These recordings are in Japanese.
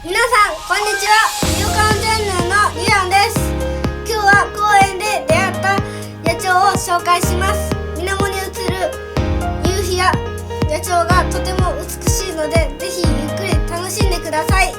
皆さんこんにちは。夕刊チャンネルのリアンです。今日は公園で出会った野鳥を紹介します。水面に映る夕日や野鳥がとても美しいので、ぜひゆっくり楽しんでください。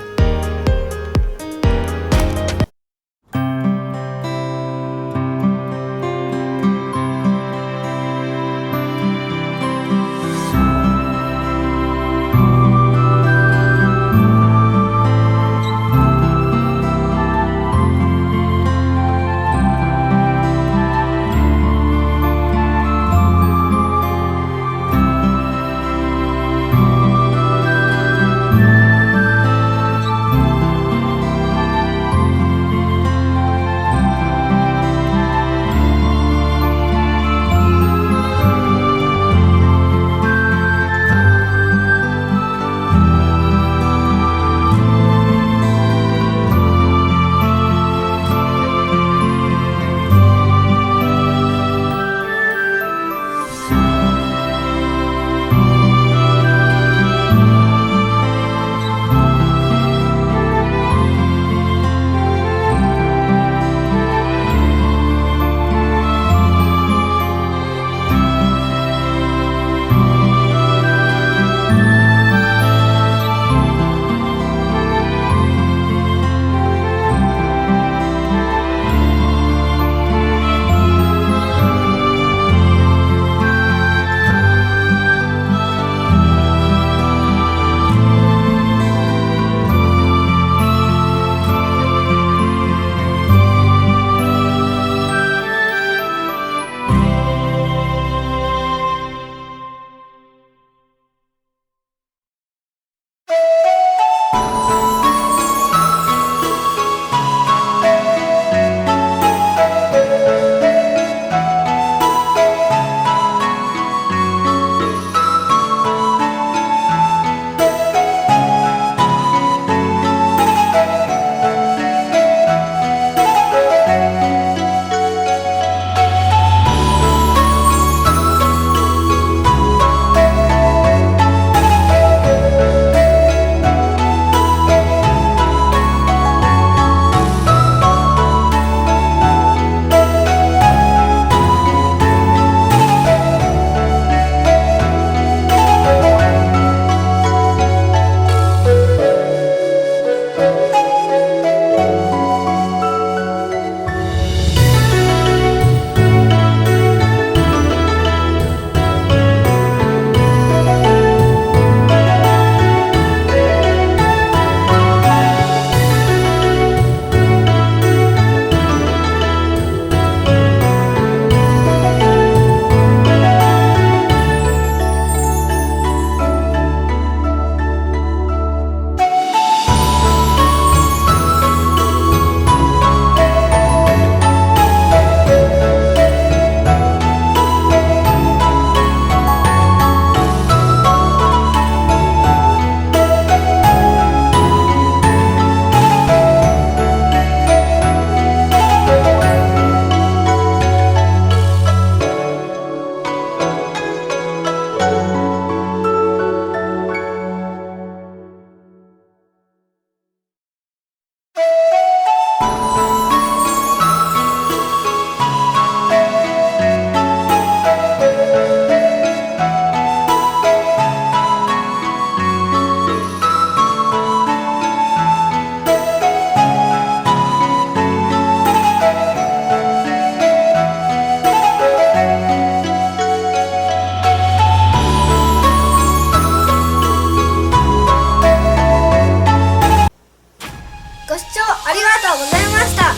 ご視聴ありがとうございました。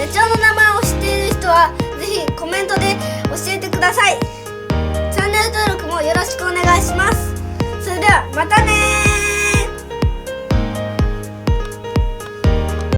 野鳥の名前を知っている人はぜひコメントで教えてください。チャンネル登録もよろしくお願いします。それではまたね。